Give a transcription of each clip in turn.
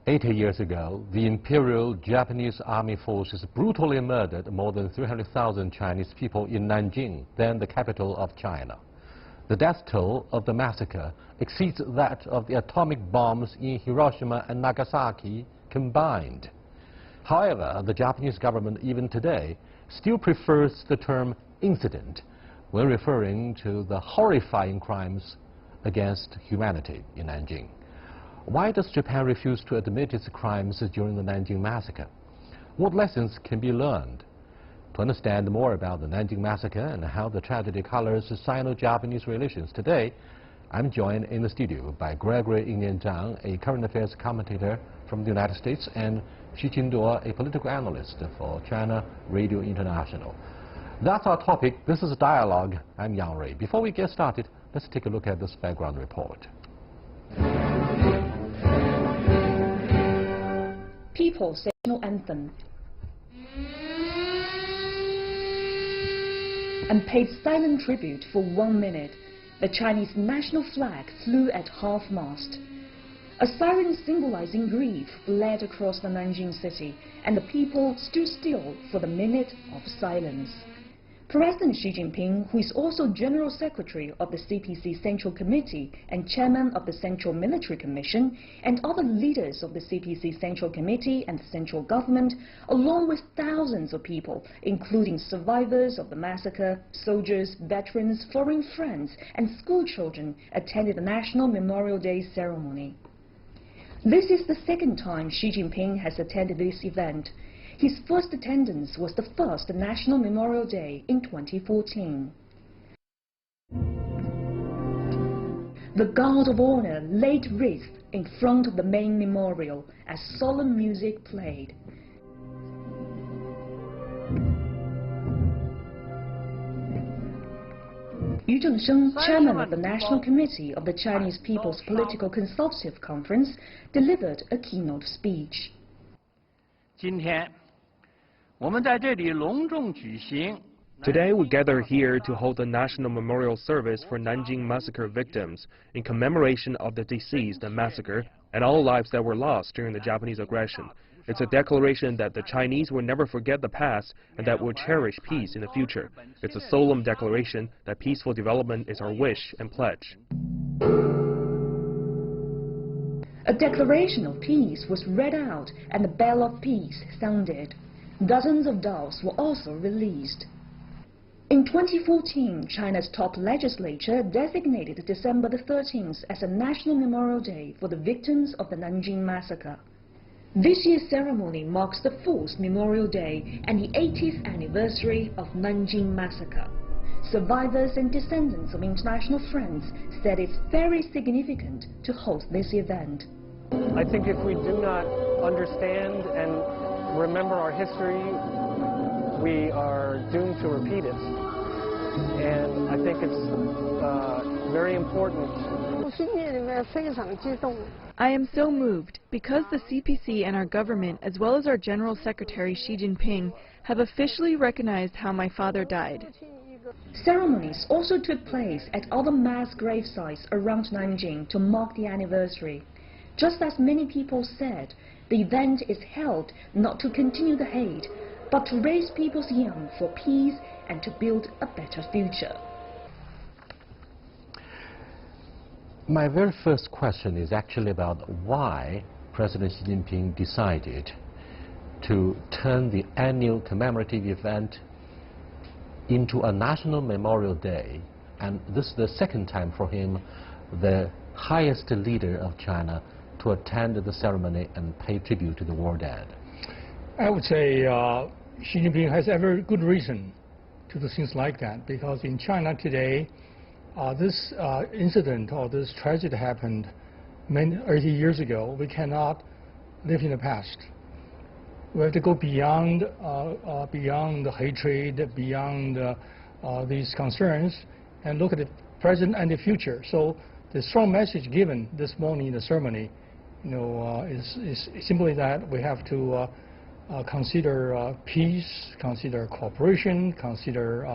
80 years ago, the Imperial Japanese Army forces brutally murdered more than 300,000 Chinese people in Nanjing, then the capital of China. The death toll of the massacre exceeds that of the atomic bombs in Hiroshima and Nagasaki combined. However, the Japanese government, even today, still prefers the term incident when referring to the horrifying crimes against humanity in Nanjing. Why does Japan refuse to admit its crimes during the Nanjing Massacre? What lessons can be learned? To understand more about the Nanjing Massacre and how the tragedy colors Sino-Japanese relations today, I'm joined in the studio by Gregory Ingen Zhang, a current affairs commentator from the United States, and Xu Qinduo, a political analyst for China Radio International. That's our topic. This is Dialogue. I'm Yang Rui. Before we get started, let's take a look at this background report. People's National Anthem, and paid silent tribute for 1 minute. The Chinese national flag flew at half-mast. A siren symbolizing grief bled across the Nanjing city, and the people stood still for the minute of silence. President Xi Jinping, who is also General Secretary of the CPC Central Committee and Chairman of the Central Military Commission, and other leaders of the CPC Central Committee and the central government, along with thousands of people, including survivors of the massacre, soldiers, veterans, foreign friends, and schoolchildren, attended the National Memorial Day ceremony. This is the second time Xi Jinping has attended this event. His first attendance was the first National Memorial Day in 2014. The Guard of Honor laid wreath in front of the main memorial as solemn music played. Yu Zhengsheng, chairman of the National Committee of the Chinese People's Political Consultative Conference, delivered a keynote speech. Today we gather here to hold a national memorial service for Nanjing Massacre victims in commemoration of the deceased and massacre and all lives that were lost during the Japanese aggression. It's a declaration that the Chinese will never forget the past and that will cherish peace in the future. It's a solemn declaration that peaceful development is our wish and pledge. A declaration of peace was read out and the bell of peace sounded. Dozens of dolls were also released. In 2014, China's top legislature designated December the 13th as a National Memorial Day for the victims of the Nanjing Massacre. This year's ceremony marks the 4th Memorial Day and the 80th anniversary of Nanjing Massacre. Survivors and descendants of international friends said it's very significant to host this event. I think if we do not understand and remember our history, we are doomed to repeat it. And I think it's very important. I am so moved because the CPC and our government, as well as our General Secretary Xi Jinping, have officially recognized how my father died. Ceremonies also took place at other mass grave sites around Nanjing to mark the anniversary. Just as many people said, the event is held not to continue the hate, but to raise people's young for peace and to build a better future. My very first question is actually about why President Xi Jinping decided to turn the annual commemorative event into a National Memorial Day, and this is the second time for him, the highest leader of China, to attend the ceremony and pay tribute to the war dead. I would say Xi Jinping has a very good reason to do things like that, because in China today, this incident or this tragedy happened 80 years ago. We cannot live in the past. We have to go beyond the hatred, beyond these concerns, and look at the present and the future. So the strong message given this morning in the ceremony, is simply that we have to consider peace, consider cooperation, consider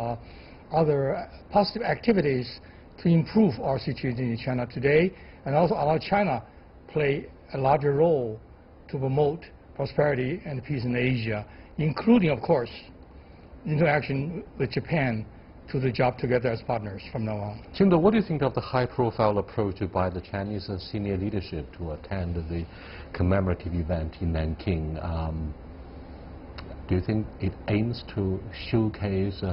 other positive activities to improve our situation in China today, and also allow China play a larger role to promote prosperity and peace in Asia, including, of course, interaction with Japan to the job together as partners from now on. Qingde, what do you think of the high-profile approach by the Chinese senior leadership to attend the commemorative event in Nanking? Do you think it aims to showcase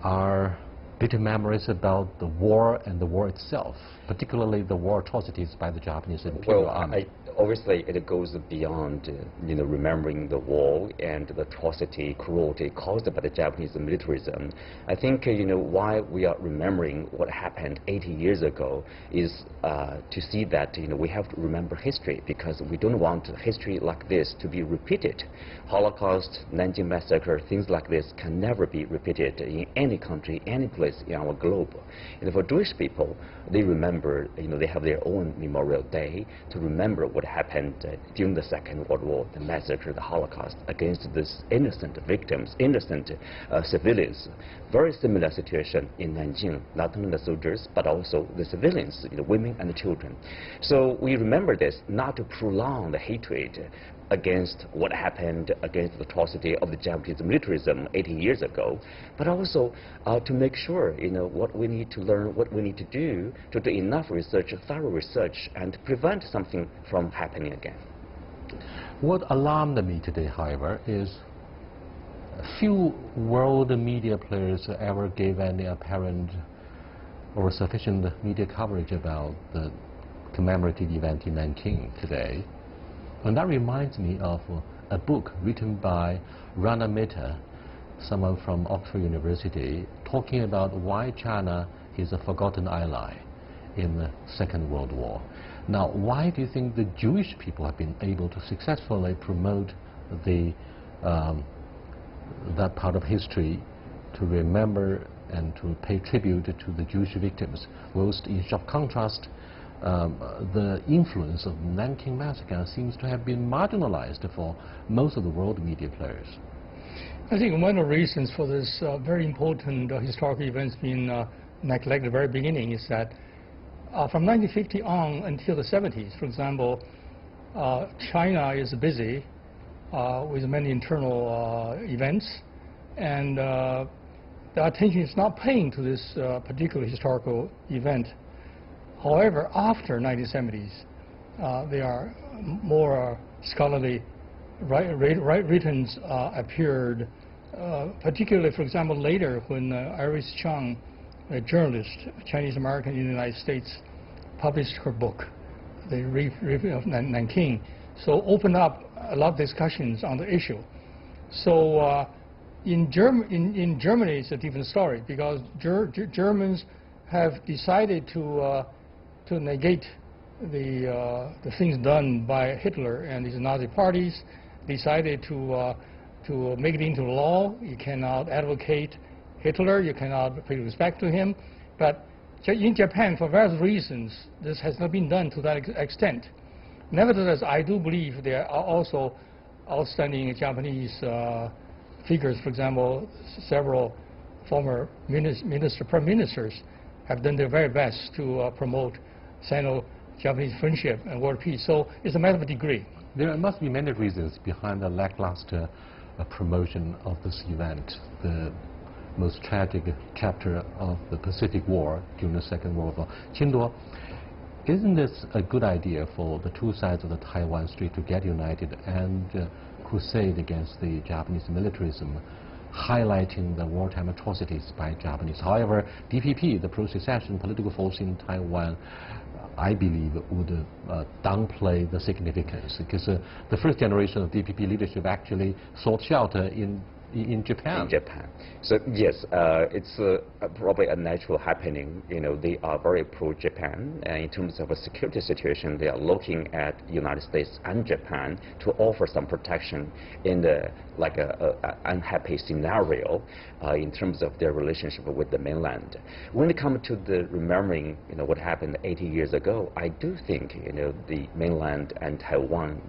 our bitter memories about the war and the war itself, particularly the war atrocities by the Japanese Imperial Army? Obviously, it goes beyond, remembering the war and the atrocity, cruelty caused by the Japanese militarism. I think, why we are remembering what happened 80 years ago is to see that, we have to remember history, because we don't want history like this to be repeated. Holocaust, Nanjing Massacre, things like this can never be repeated in any country, any place in our globe. And for Jewish people, they remember, they have their own Memorial Day to remember what happened during the Second World War, the massacre, the Holocaust, against these innocent victims, innocent civilians. Very similar situation in Nanjing, not only the soldiers, but also the civilians, women and children. So we remember this not to prolong the hatred against what happened, against the atrocity of the Japanese militarism 80 years ago, but also to make sure, what we need to learn, what we need to do enough research, thorough research, and prevent something from happening again. What alarmed me today, however, is few world media players ever gave any apparent or sufficient media coverage about the commemorative event in Nanking today. And that reminds me of a book written by Rana Mehta, someone from Oxford University, talking about why China is a forgotten ally in the Second World War. Now, why do you think the Jewish people have been able to successfully promote that part of history, to remember and to pay tribute to the Jewish victims, whilst in sharp contrast, the influence of Nanking Massacre seems to have been marginalized for most of the world media players? I think one of the reasons for this very important historical events being neglected at the very beginning is that from 1950 on until the 70s, for example, China is busy with many internal events, and the attention is not paying to this particular historical event. However, after 1970s, there are more scholarly writings appeared, particularly, for example, later when Iris Chang, a journalist, Chinese American in the United States, published her book, The Review of Nanking, so opened up a lot of discussions on the issue. So in Germany, it's a different story, because Germans have decided to negate the things done by Hitler and his Nazi parties, decided to make it into law. You cannot advocate Hitler, you cannot pay respect to him. But in Japan, for various reasons, this has not been done to that extent. Nevertheless, I do believe there are also outstanding Japanese figures. For example, several former prime ministers have done their very best to promote Sino-Japanese friendship and world peace. So it's a matter of degree. There must be many reasons behind the lackluster promotion of this event, the most tragic chapter of the Pacific War during the Second World War. Qingde, isn't this a good idea for the two sides of the Taiwan Strait to get united and crusade against the Japanese militarism, highlighting the wartime atrocities by Japanese? However, DPP, the pro-secession political force in Taiwan, I believe would downplay the significance, because the first generation of DPP leadership actually sought shelter in Japan. In Japan. So yes, it's probably a natural happening. They are very pro-Japan, and in terms of a security situation, they are looking at United States and Japan to offer some protection in the unhappy scenario in terms of their relationship with the mainland. When it comes to the remembering, what happened 80 years ago, I do think, the mainland and Taiwan,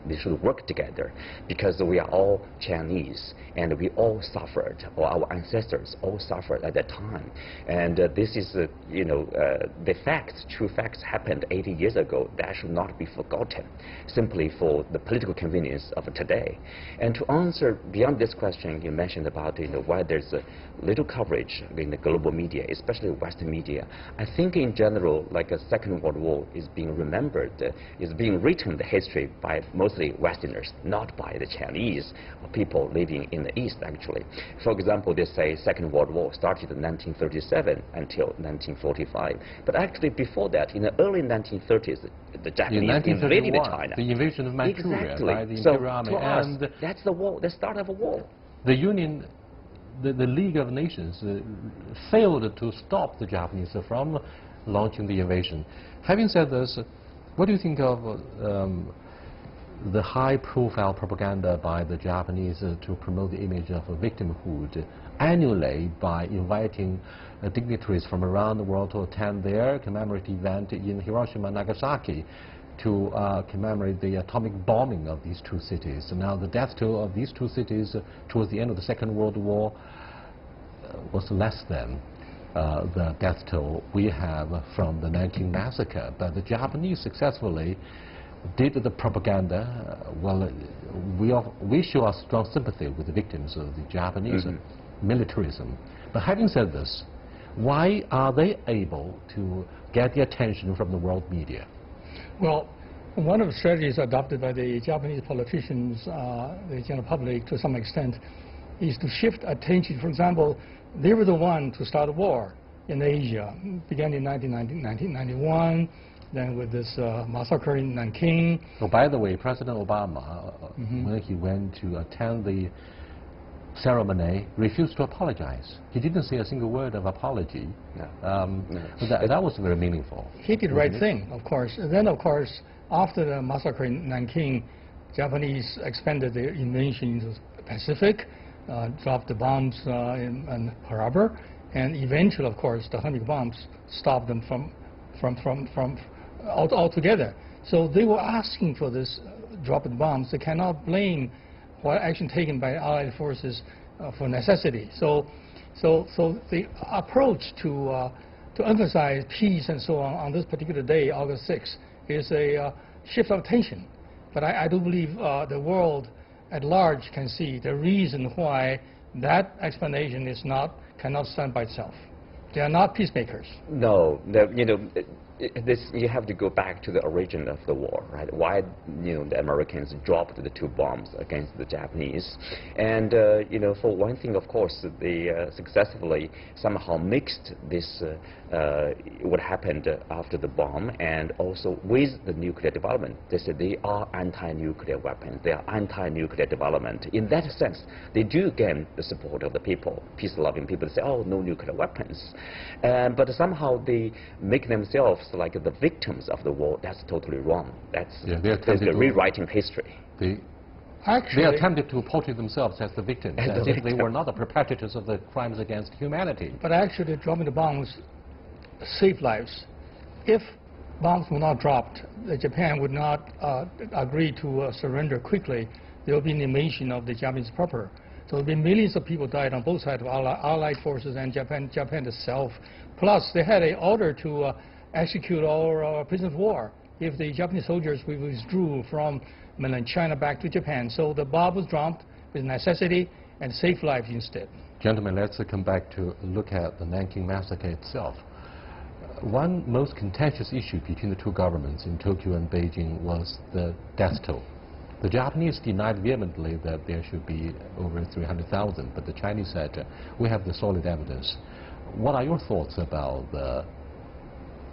they should work together, because we are all Chinese, and and we all suffered, or our ancestors all suffered at that time. And this is, the facts, true facts happened 80 years ago. That should not be forgotten, simply for the political convenience of today. And to answer beyond this question, you mentioned about why there's little coverage in the global media, especially Western media. I think in general, like a Second World War is being remembered, is being written the history by mostly Westerners, not by the Chinese or people living in the East, actually. For example, they say Second World War started in 1937 until 1945. But actually before that, in the early 1930s, the Japanese invaded China. The invasion of Manchuria exactly. by the So Imperial Army. to us, And that's the war, the start of a war. the Union, the League of Nations failed to stop the Japanese from launching the invasion. Having said this, what do you think of the high-profile propaganda by the Japanese to promote the image of victimhood annually by inviting dignitaries from around the world to attend their commemorative event in Hiroshima and Nagasaki to commemorate the atomic bombing of these two cities? And now the death toll of these two cities towards the end of the Second World War was less than the death toll we have from the Nanjing Massacre. But the Japanese successfully did the propaganda. Well, we show our strong sympathy with the victims of the Japanese militarism. But having said this, why are they able to get the attention from the world media? Well, one of the strategies adopted by the Japanese politicians, the general public to some extent, is to shift attention. For example, they were the one to start a war in Asia. It began in 1991, then with this massacre in Nanking. Oh, by the way, President Obama, when he went to attend the ceremony, refused to apologize. He didn't say a single word of apology. No. That was very meaningful. He did the right thing, of course. And then, of course, after the massacre in Nanking, Japanese expanded their invasion into the Pacific, dropped the bombs in Pearl Harbor, and eventually, of course, the atomic bombs stopped them from altogether. So they were asking for this drop of the bombs. They cannot blame what action taken by Allied forces for necessity. So the approach to emphasize peace and so on this particular day, August 6th, is a shift of attention. But I do believe the world at large can see the reason why that explanation cannot stand by itself. They are not peacemakers. No, you have to go back to the origin of the war, right? Why the Americans dropped the two bombs against the Japanese, and for one thing, of course, they successfully somehow mixed this what happened after the bomb and also with the nuclear development. They said they are anti-nuclear weapons, they are anti-nuclear development. In that sense, they do gain the support of the people, peace-loving people. They say, oh, no nuclear weapons, but somehow they make themselves like the victims of the war. That's totally wrong. That's rewriting history. They attempted to portray themselves as the victims, as if they were not the perpetrators of the crimes against humanity. But actually, dropping the bombs saved lives. If bombs were not dropped, Japan would not agree to surrender quickly. There would be an invasion of the Japanese proper. So there would be millions of people died on both sides of Allied forces and Japan itself. Plus, they had an order to execute all prisoners of war if the Japanese soldiers withdrew from mainland China back to Japan. So the bomb was dropped with necessity and saved lives instead. Gentlemen, let's come back to look at the Nanking Massacre itself. One most contentious issue between the two governments in Tokyo and Beijing was the death toll. The Japanese denied vehemently that there should be over 300,000, but the Chinese said, we have the solid evidence. What are your thoughts about the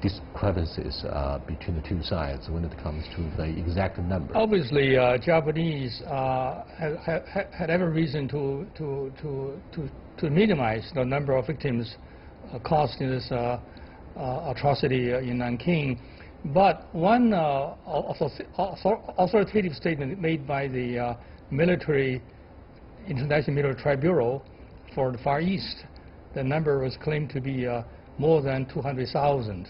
discrepancies between the two sides when it comes to the exact number? Obviously, Japanese had every reason to minimize the number of victims caused in this atrocity in Nanking. But one authoritative statement made by the International Military Tribunal for the Far East, the number was claimed to be more than 200,000.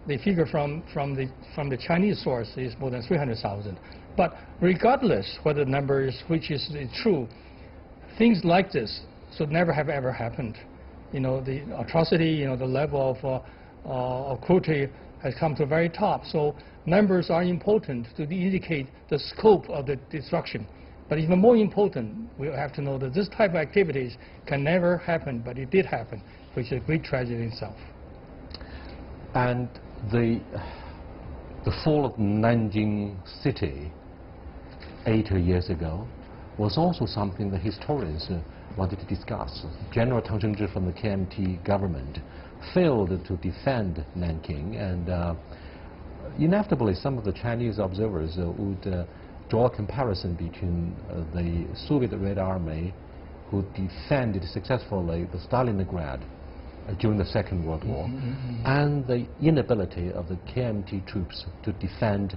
The figure from the Chinese source is more than 300,000. But regardless whether the number is which is true, things like this should never have ever happened. The atrocity, the level of cruelty has come to the very top. So numbers are important to indicate the scope of the destruction. But even more important, we have to know that this type of activities can never happen, but it did happen, which is a great tragedy in itself. And the fall of Nanjing city 80 years ago was also something that historians wanted to discuss. General Tang Cheng-zhi from the KMT government failed to defend Nanking, and inevitably some of the Chinese observers would draw a comparison between the Soviet Red Army, who defended successfully the Stalingrad during the Second World War, and the inability of the KMT troops to defend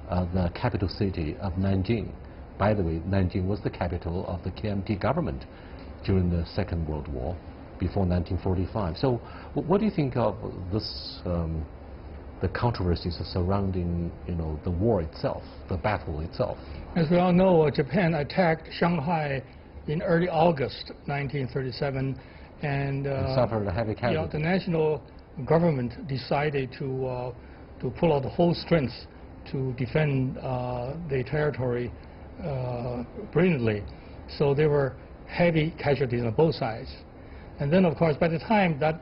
the capital city of Nanjing. By the way, Nanjing was the capital of the KMT government during the Second World War, before 1945. So what do you think of this, the controversies surrounding the war itself, the battle itself? As we all know, Japan attacked Shanghai in early August 1937, and suffered a heavy casualty. The national government decided to pull out the whole strength to defend the territory brilliantly. So there were heavy casualties on both sides. And then, of course, by the time that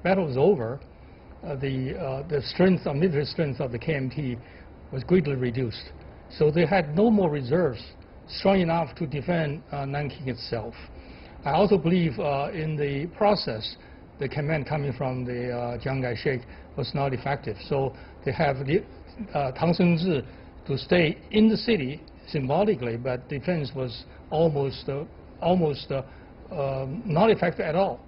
battle was over, the strength, military strength of the KMT was greatly reduced. So they had no more reserves strong enough to defend Nanking itself. I also believe in the process, the command coming from the Chiang Kai-shek was not effective. So they have Tang Cheng-zhi to stay in the city symbolically, but defense was almost not effective at all.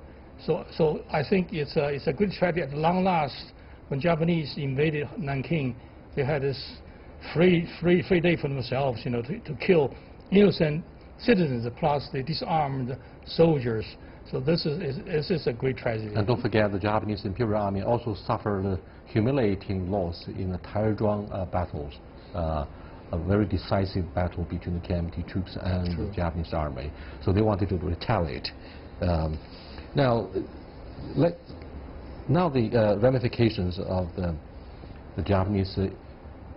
So I think it's a good strategy at long last. When Japanese invaded Nanking, they had this free day for themselves, to kill innocent citizens plus the disarmed soldiers. So this is a great tragedy. And don't forget, the Japanese Imperial Army also suffered a humiliating loss in the Taizhuang battles. A very decisive battle between the KMT troops and the Japanese army. So they wanted to retaliate. Now the ramifications of the Japanese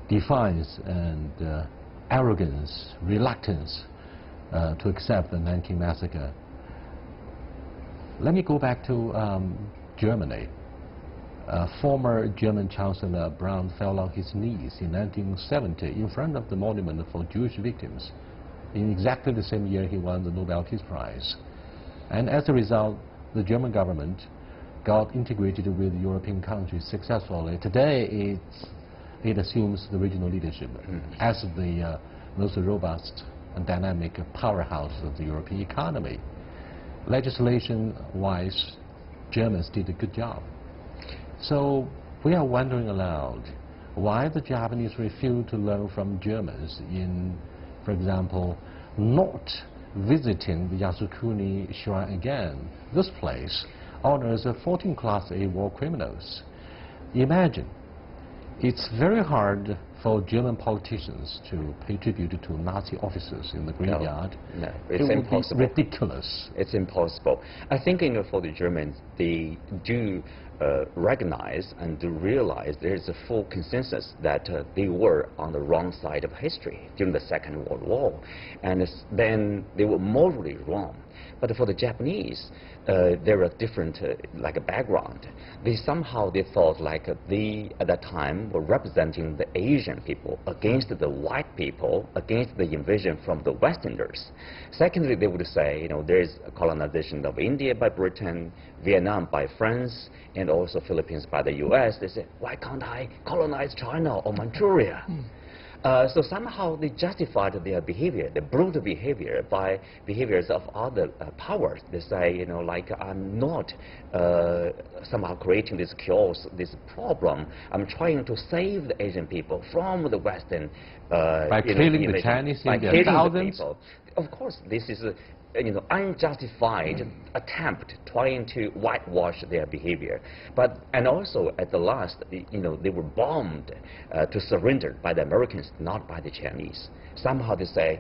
defiance and arrogance, reluctance to accept the Nanking Massacre. Let me go back to Germany. Former German Chancellor Braun fell on his knees in 1970 in front of the monument for Jewish victims. In exactly the same year he won the Nobel Peace Prize. And as a result, the German government got integrated with European countries successfully. Today it assumes the regional leadership as the most robust and dynamic powerhouse of the European economy. Legislation-wise, Germans did a good job. So we are wondering aloud why the Japanese refuse to learn from Germans in, for example, not visiting the Yasukuni Shrine again. This place honors 14 Class A war criminals. Imagine, it's very hard for German politicians to pay tribute to Nazi officers in the graveyard. No, it's impossible. Would be ridiculous. It's impossible. I think for the Germans, they do recognize and do realize there's a full consensus that they were on the wrong side of history during the Second World War, and then they were morally wrong. But for the Japanese, they're a different background. They thought they at that time were representing the Asian people against the white people, against the invasion from the Westerners. Secondly, they would say, there's a colonization of India by Britain, Vietnam by France, and also Philippines by the U.S. They say, why can't I colonize China or Manchuria? So somehow they justified their behavior, the brutal behavior, by behaviors of other powers. They say, I'm not somehow creating this chaos, this problem. I'm trying to save the Asian people from the Western by killing the Chinese in their thousands. Of course, this is unjustified attempt trying to whitewash their behavior. And also at the last, they were bombed to surrender by the Americans, not by the Chinese. Somehow they say,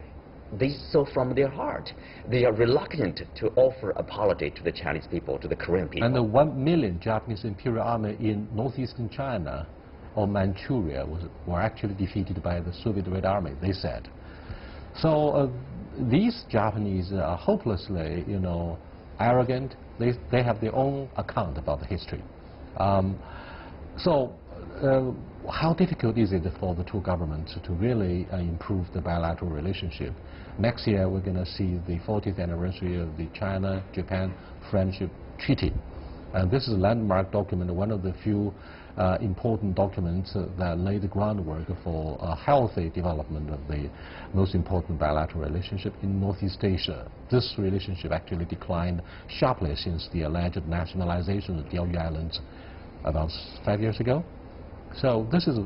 they so from their heart, they are reluctant to offer apology to the Chinese people, to the Korean people. And the 1 million Japanese Imperial Army in northeastern China or Manchuria were actually defeated by the Soviet Red Army, they said. So these Japanese are hopelessly, arrogant. They have their own account about the history. How difficult is it for the two governments to really improve the bilateral relationship? Next year, we're going to see the 40th anniversary of the China-Japan Friendship Treaty. And this is a landmark document, one of the few important documents that laid the groundwork for a healthy development of the most important bilateral relationship in Northeast Asia. This relationship actually declined sharply since the alleged nationalization of the Diaoyu Islands about 5 years ago. So this is,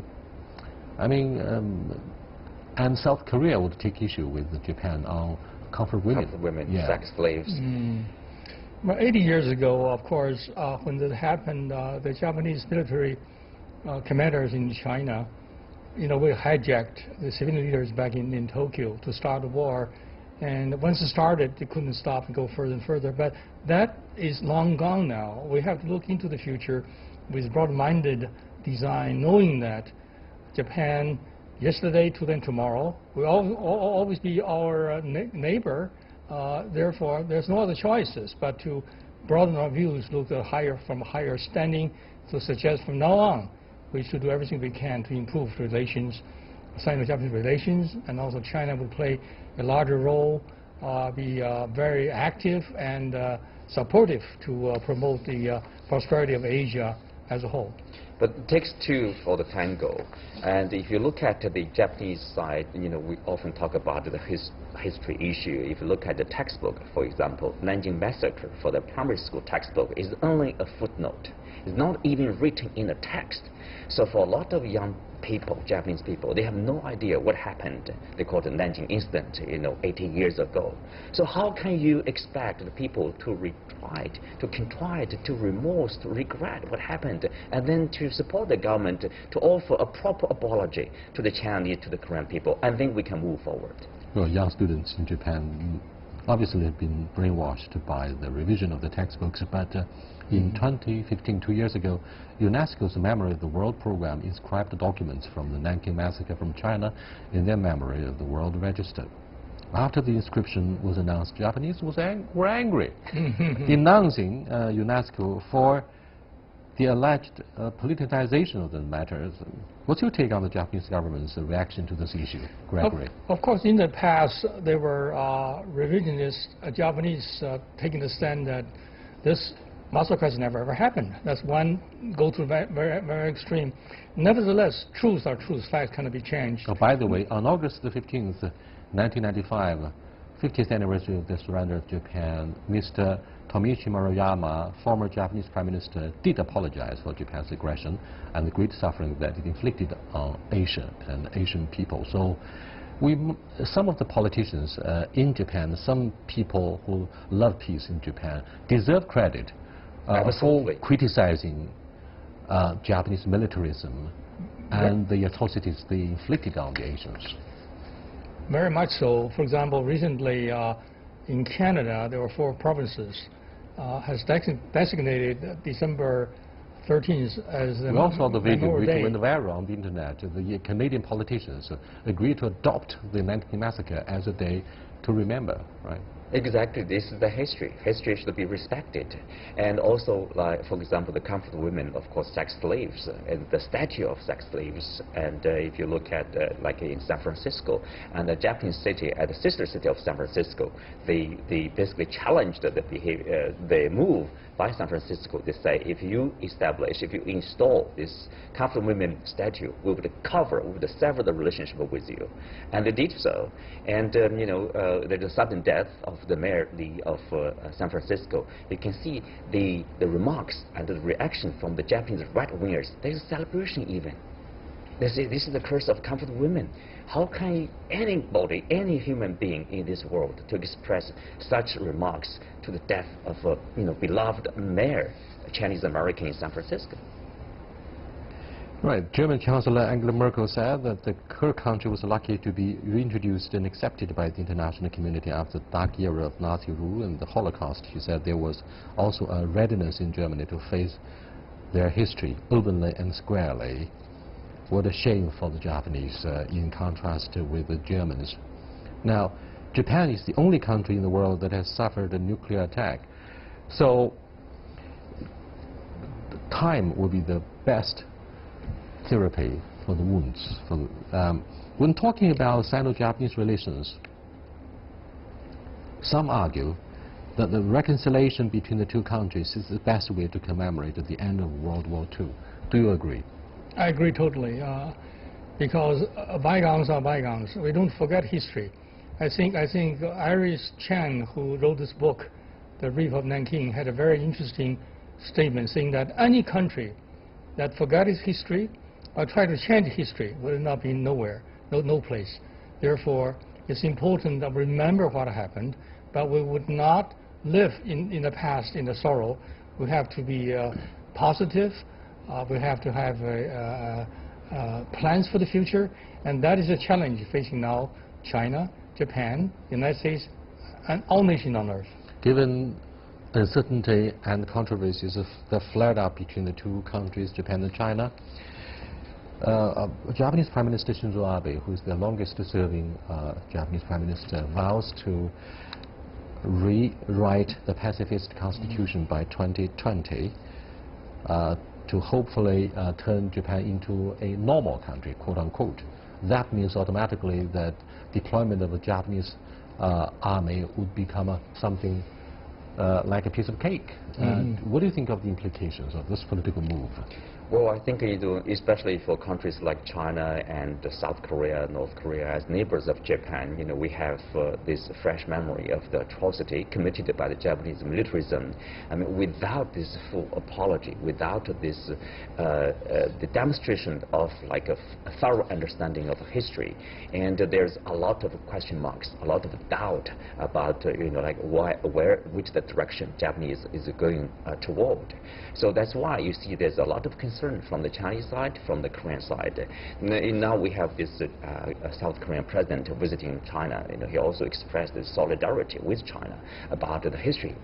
and South Korea would take issue with Japan on comfort women. Comfort women, yeah. sex slaves. Well, 80 years ago, of course, when that happened, the Japanese military commanders in China, we hijacked the civilian leaders back in Tokyo to start the war. And once it started, they couldn't stop and go further and further. But that is long gone now. We have to look into the future with broad-minded design, knowing that Japan, yesterday, today, and tomorrow, will always be our neighbor. Therefore, there's no other choices but to broaden our views, look at from higher standing, to suggest from now on we should do everything we can to improve relations, Sino-Japanese relations, and also China will play a larger role, be very active and supportive to promote the prosperity of Asia as a whole. But it takes two for the tango. And if you look at the Japanese side, we often talk about the history issue. If you look at the textbook, for example, Nanjing Massacre for the primary school textbook is only a footnote. It's not even written in a text. So for a lot of young people, Japanese people, they have no idea what happened. They call it the Nanjing incident, 80 years ago. So how can you expect the people to contrite, to remorse, to regret what happened, and then to support the government to offer a proper apology to the Chinese, to the Korean people, and then we can move forward? Well, young students in Japan obviously have been brainwashed by the revision of the textbooks, but in 2015, 2 years ago, UNESCO's Memory of the World program inscribed documents from the Nanjing Massacre from China in their Memory of the World Register. After the inscription was announced, Japanese were angry, denouncing UNESCO for the alleged politicization of the matters. What's your take on the Japanese government's reaction to this issue, Gregory? Of course, in the past, there were revisionist Japanese taking the stand that this massacre has never ever happened. That's one go to very, very extreme. Nevertheless, truths are truths. Facts cannot be changed. Oh, by the way, on August the 15th, 1995, 50th anniversary of the surrender of Japan, Mr. Tomiichi Maruyama, former Japanese Prime Minister, did apologize for Japan's aggression and the great suffering that it inflicted on Asia and Asian people. So some of the politicians in Japan, some people who love peace in Japan, deserve credit for criticizing Japanese militarism and the atrocities they inflicted on the Asians. Very much so. For example, recently in Canada, there were 4 provinces has designated December 13th as the We also saw the video which day. went viral on the internet. The Canadian politicians agreed to adopt the Nanjing Massacre as a day to remember, right? Exactly, this is the history. History should be respected. And also, like, for example, the comfort women, of course, sex slaves, and the statue of sex slaves. And if you look at, like in San Francisco, and the Japanese city, the sister city of San Francisco, they basically challenged the move by San Francisco. They say, if you install this comfort women statue, we would sever the relationship with you. And they did so. And, there's a sudden death of the mayor of San Francisco. You can see the remarks and the reaction from the Japanese right-wingers. There's a celebration even. They say this is the curse of comfort women. How can anybody, any human being in this world, to express such remarks to the death of a beloved mayor, a Chinese American in San Francisco? Right. German Chancellor Angela Merkel said that her country was lucky to be reintroduced and accepted by the international community after the dark era of Nazi rule and the Holocaust. She said there was also a readiness in Germany to face their history openly and squarely. What a shame for the Japanese, in contrast with the Germans. Now, Japan is the only country in the world that has suffered a nuclear attack. So, time will be the best therapy for the wounds. When talking about Sino-Japanese relations, some argue that the reconciliation between the two countries is the best way to commemorate the end of World War II. Do you agree? I agree totally, because bygones are bygones. We don't forget history. I think Iris Chan, who wrote this book, The Reef of Nanking, had a very interesting statement saying that any country that forgets its history or try to change history will end up in nowhere, no place. Therefore, it's important that we remember what happened, but we would not live in the past in the sorrow. We have to be positive. We have to have plans for the future, and that is a challenge facing now China, Japan, United States, and all nations on earth. Given uncertainty and controversies that flared up between the two countries, Japan and China, Japanese Prime Minister Shinzo Abe, who is the longest-serving Japanese Prime Minister, vows to rewrite the pacifist constitution by 2020 to hopefully turn Japan into a normal country, quote-unquote. That means automatically that deployment of the Japanese army would become something like a piece of cake. What do you think of the implications of this political move? Well, I think, especially for countries like China and South Korea, North Korea, as neighbors of Japan, we have this fresh memory of the atrocity committed by the Japanese militarism. I mean, without this full apology, without this the demonstration of like a thorough understanding of history, and there's a lot of question marks, a lot of doubt about like which the direction Japanese is going toward. So that's why you see there's a lot of concern from the Chinese side, from the Korean side. Now we have this South Korean president visiting China. He also expressed his solidarity with China about the history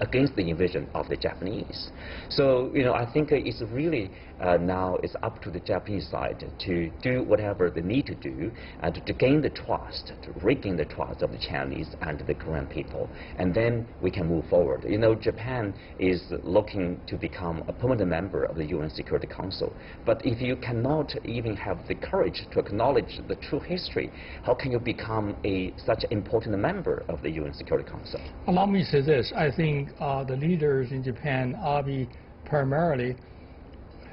against the invasion of the Japanese. So I think it's really now it's up to the Japanese side to do whatever they need to do and to gain the trust, to regain the trust of the Chinese and the Korean people, and then we can move forward. Japan is looking to become a permanent member of the UN Security Council, but if you cannot even have the courage to acknowledge the true history, how can you become such an important member of the UN Security Council? Allow me to say this. I think the leaders in Japan, Abe primarily,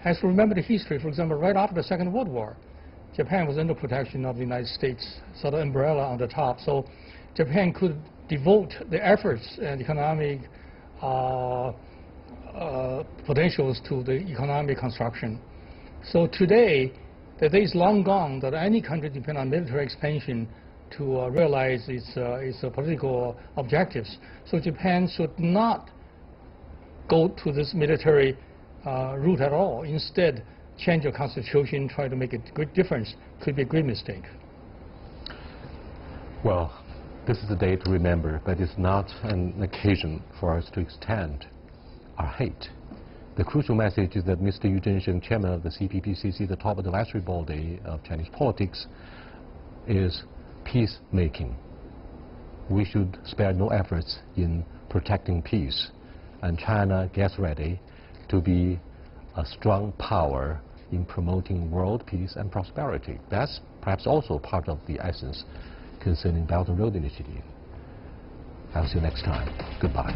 has to remember the history. For example, right after the Second World War, Japan was under protection of the United States, so the umbrella on the top. So Japan could devote the efforts and economic potentials to the economic construction. So today, the day is long gone that any country depend on military expansion to realize its political objectives. So Japan should not go to this military route at all. Instead, change the constitution, try to make a good difference. Could be a great mistake. Well, this is a day to remember, but it's not an occasion for us to extend our hate. The crucial message is that Mr. Yu Zhensheng, chairman of the CPPCC, the top advisory body of Chinese politics, is peacemaking. We should spare no efforts in protecting peace, and China gets ready to be a strong power in promoting world peace and prosperity. That's perhaps also part of the essence concerning Belt and Road Initiative. I'll see you next time. Goodbye.